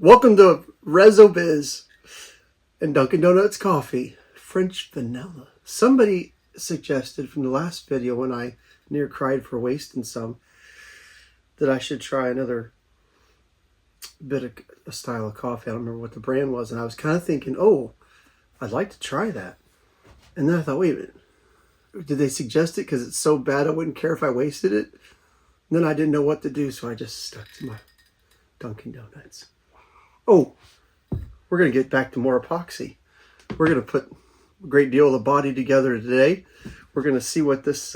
Welcome to Reso Biz and Dunkin' Donuts coffee, French vanilla. Somebody suggested from the last video when I near cried for wasting some that I should try another bit of a style of coffee. I don't remember what the brand was, and I was kind of thinking, oh, I'd like to try that. And then I thought, wait a minute, did they suggest it because it's so bad I wouldn't care if I wasted it? And then I didn't know what to do, so I just stuck to my Dunkin' Donuts. Oh, we're going to get back to more epoxy. We're going to put a great deal of the body together today. We're going to see what this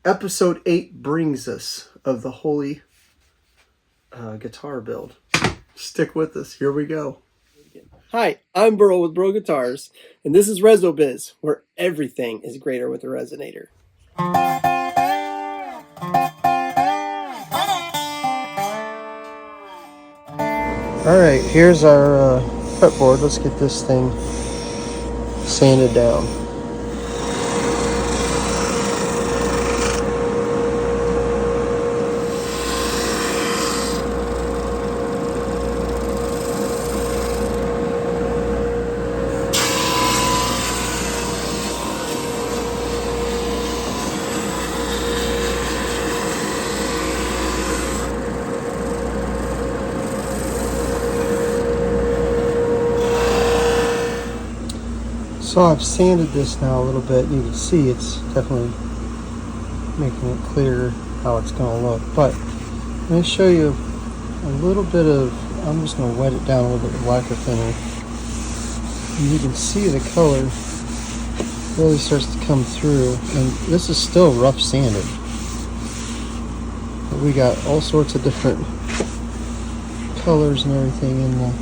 episode 8 brings us of the Holey guitar build. Stick with us. Here we go. Hi, I'm Byrl with Byrl Guitars, and this is Reso Biz, where everything is greater with a resonator. Alright, here's our fretboard. Let's get this thing sanded down. So I've sanded this now a little bit. You can see it's definitely making it clear how it's going to look. But let me show you a little bit of, I'm just going to wet it down a little bit with lacquer thinner. And you can see the color really starts to come through. And this is still rough sanded. But we got all sorts of different colors and everything in the.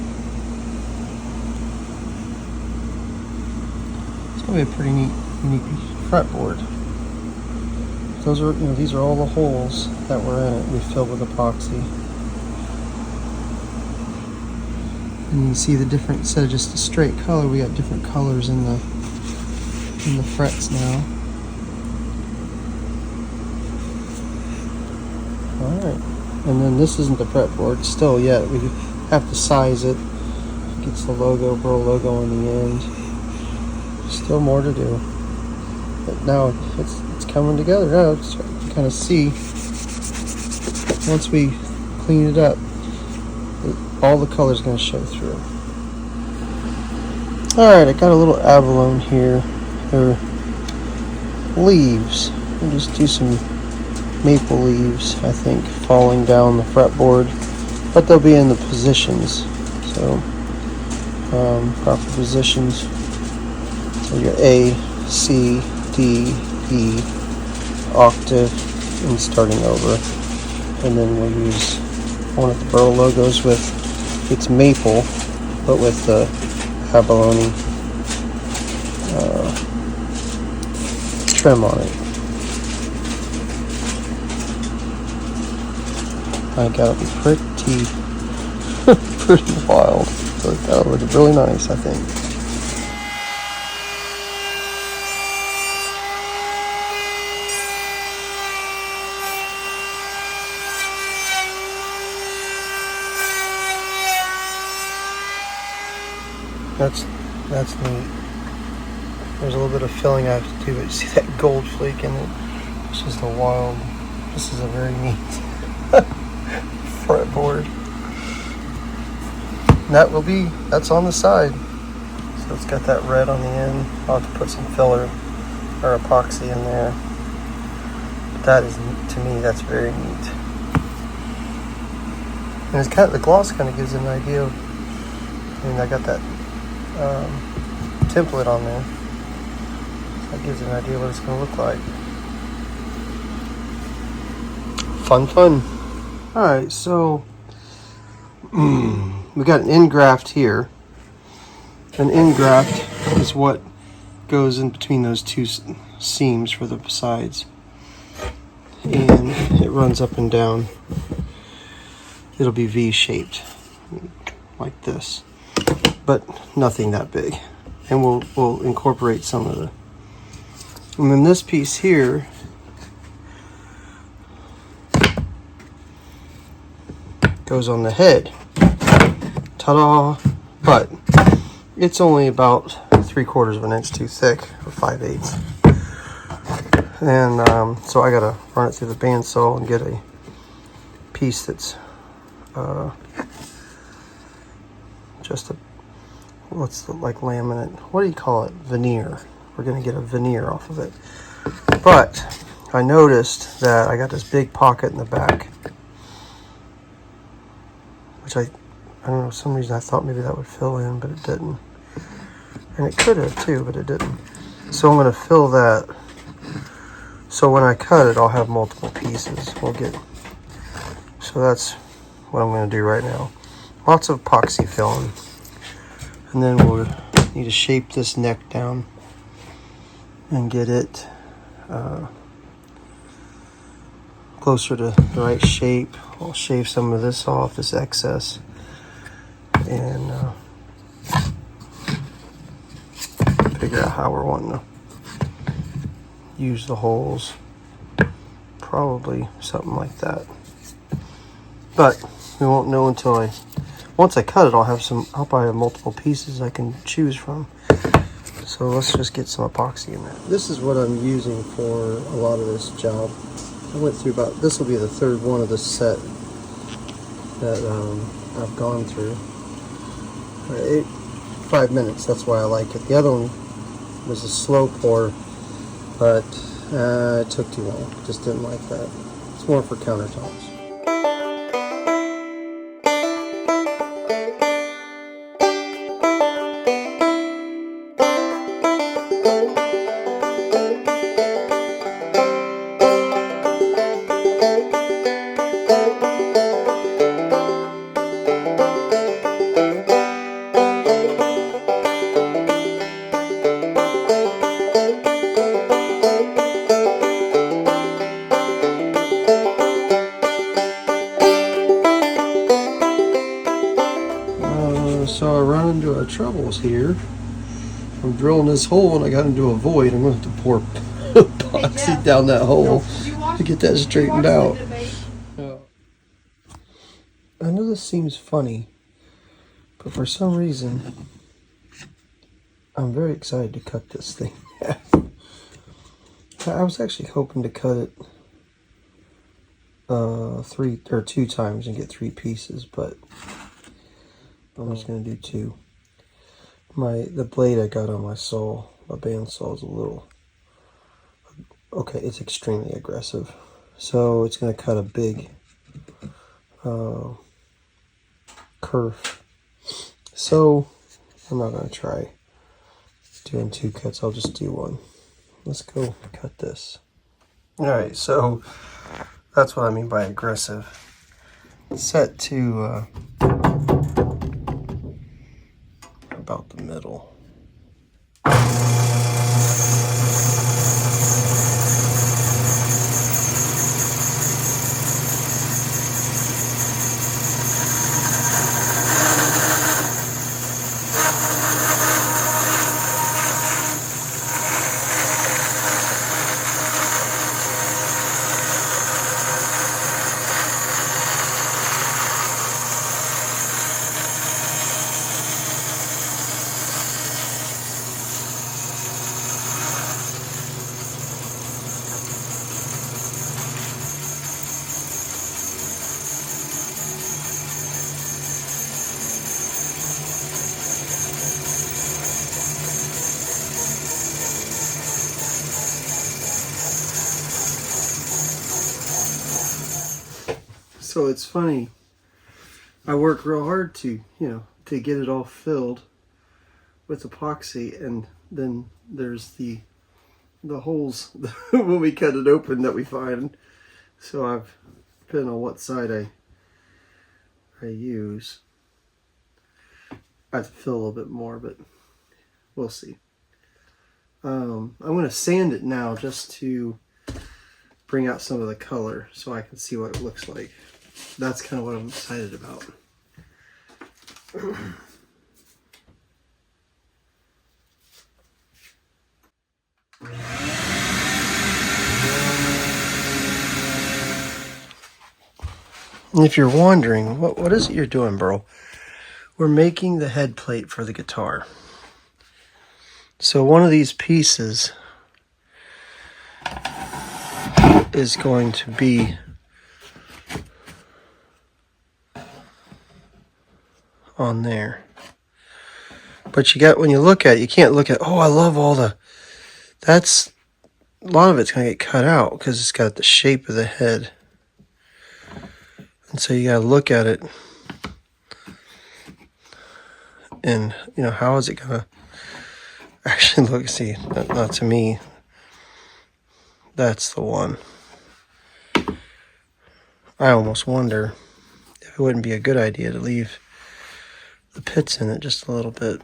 Be a pretty neat, unique fretboard. Those are, these are all the holes that were in it. We filled with epoxy, and you can see the different. Instead of just a straight color, we got different colors in the frets now. All right, and then this isn't the fretboard still yet. We have to size it. It gets the logo, Byrl logo on the end. Still more to do, but now it's coming together. Now it's starting to kind of see. Once we clean it up, all the color's going to show through. All right, I got a little abalone here. They're leaves. We'll just do some maple leaves, I think, falling down the fretboard, but they'll be in the positions. So proper positions. Your A, C, D, E, octave, and starting over. And then we'll use one of the Byrl logos with its maple, but with the abalone trim on it. I think that'll be pretty wild. So that'll look really nice, I think. That's neat. There's a little bit of filling I have to do, but you see that gold flake in it? It's just a wild, this is a very neat fretboard. And that's on the side. So it's got that red on the end. I'll have to put some filler or epoxy in there. But that is, to me, that's very neat. And it's kind of, the gloss kind of gives an idea of, I got that template on there. That gives an idea what it's going to look like. Fun. Alright, so we got an end graft here. An end graft is what goes in between those two seams for the sides. And it runs up and down. It'll be V-shaped, like this. But nothing that big, and we'll incorporate some of the. And then this piece here goes on the head. Ta-da! But it's only about 3/4 of an inch too thick, or 5/8. And so I gotta run it through the bandsaw and get a piece that's just a, what's the, like laminate, what do you call it, veneer. We're gonna get a veneer off of it. But I noticed that I got this big pocket in the back, which I don't know, for some reason I thought maybe that would fill in, but it didn't. And it could have too, but it didn't. So I'm gonna fill that. So when I cut it, I'll have multiple pieces. So that's what I'm gonna do right now. Lots of epoxy filling. And then we'll need to shape this neck down and get it closer to the right shape. I'll shave some of this off, this excess, and figure out how we're wanting to use the holes. Probably something like that. But we won't know until once I cut it, I'll probably have multiple pieces I can choose from. So let's just get some epoxy in there. This is what I'm using for a lot of this job. I went through this will be the third one of the set that I've gone through. 5 minutes, that's why I like it. The other one was a slow pour, but it took too long. Just didn't like that. It's more for countertops. So I run into troubles here. I'm drilling this hole and I got into a void. I'm going to have to pour epoxy down that hole to get that straightened out. I know this seems funny, but for some reason, I'm very excited to cut this thing. I was actually hoping to cut it 2 times and get 3 pieces, but I'm just going to do 2. The blade I got on my saw, my bandsaw, is a little, okay, it's extremely aggressive. So it's going to cut a big curve. So I'm not going to try doing 2 cuts, I'll just do 1. Let's go cut this. Alright, so that's what I mean by aggressive. Set to about the middle. So it's funny, I work real hard to get it all filled with epoxy, and then there's the holes when we cut it open that we find. So I've depending on what side I use, I have to fill a little bit more, but we'll see. I'm going to sand it now just to bring out some of the color so I can see what it looks like. That's kind of what I'm excited about. And if you're wondering, what is it you're doing, Byrl? we're making the head plate for the guitar. So one of these pieces is going to be on there. But you got, when you look at it, you can't look at, oh, I love all the, that's, a lot of it's going to get cut out because it's got the shape of the head. And so you got to look at it and, you know, how is it going to actually look? See, not to me. That's the one. I almost wonder if it wouldn't be a good idea to leave the pits in it just a little bit,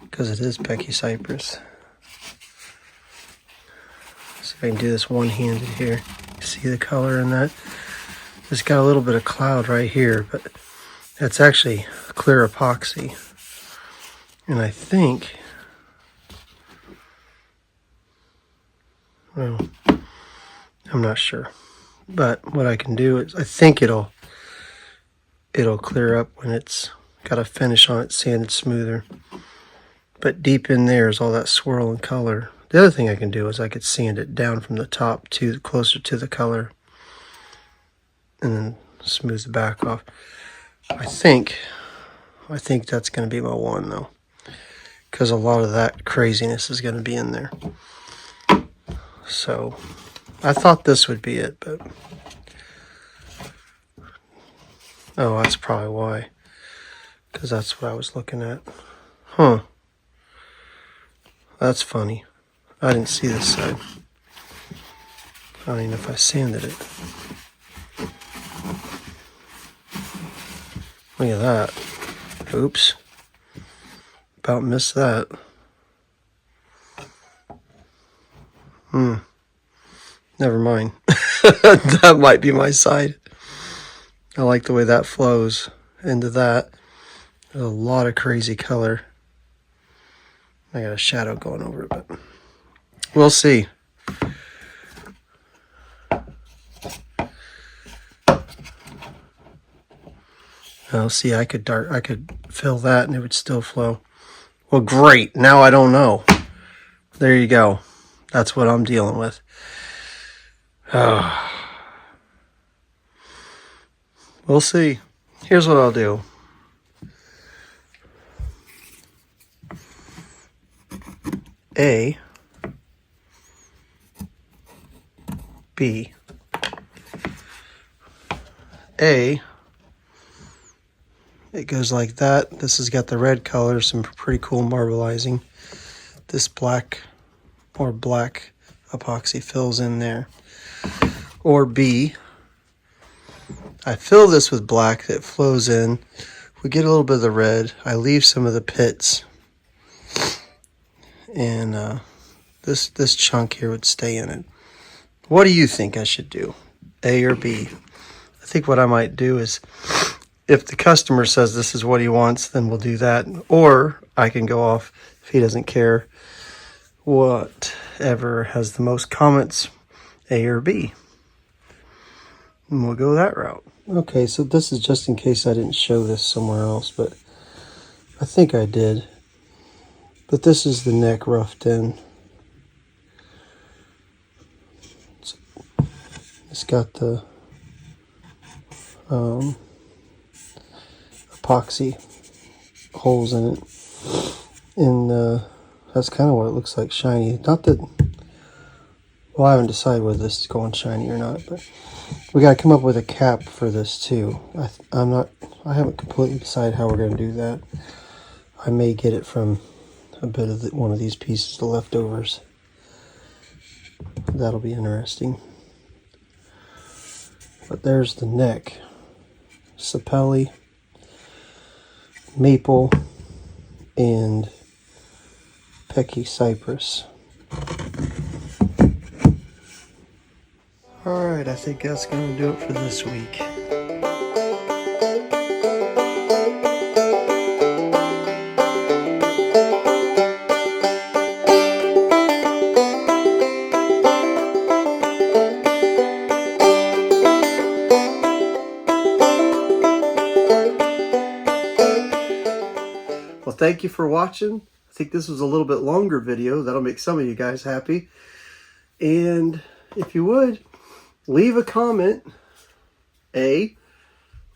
because it is Becky Cypress. See if I can do this one-handed here. See the color in that? It's got a little bit of cloud right here, but that's actually clear epoxy. And I think, well, I'm not sure. But what I can do is, I think it'll clear up when it's got a finish on it, sanded smoother. But deep in there is all that swirl and color. The other thing I can do is I could sand it down from the top to closer to the color, and then smooth the back off. I think that's going to be my one though, because a lot of that craziness is going to be in there. So I thought this would be it, but oh, that's probably why, because that's what I was looking at. Huh. That's funny. I didn't see this side. I don't even know if I sanded it. Look at that. Oops. About missed that. Never mind. That might be my side. I like the way that flows into that. There's a lot of crazy color. I got a shadow going over it, but we'll see. Oh, see, I could fill that and it would still flow. Well, great. Now I don't know. There you go. That's what I'm dealing with. We'll see. Here's what I'll do. A, B, A, it goes like that. This has got the red color, some pretty cool marbleizing. This black or black epoxy fills in there. Or B, I fill this with black that flows in. We get a little bit of the red. I leave some of the pits. And this chunk here would stay in it. What do you think I should do? A or B? I think what I might do is, if the customer says this is what he wants, then we'll do that. Or I can go off, if he doesn't care, whatever has the most comments, A or B. And we'll go that route. Okay, so this is just in case I didn't show this somewhere else, but I think I did. But this is the neck roughed in. It's got the epoxy holes in it. And that's kind of what it looks like, shiny. Not that, well, I haven't decided whether this is going shiny or not, but we got to come up with a cap for this too. I haven't completely decided how we're going to do that. I may get it from a bit of one of these pieces, the leftovers. That'll be interesting. But there's the neck. Sapelli, maple, and Becky Cypress. Alright, I think that's going to do it for this week. thank you for watching. I think this was a little bit longer video. That'll make some of you guys happy. And if you would, leave a comment, A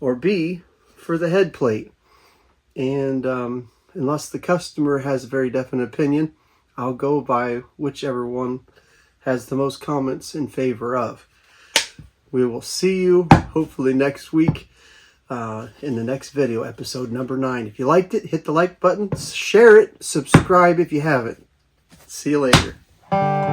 or B, for the head plate. And unless the customer has a very definite opinion, I'll go by whichever one has the most comments in favor of. We will see you hopefully next week in the next video, episode number 9. If you liked it, hit the like button, share it, subscribe if you haven't. See you later.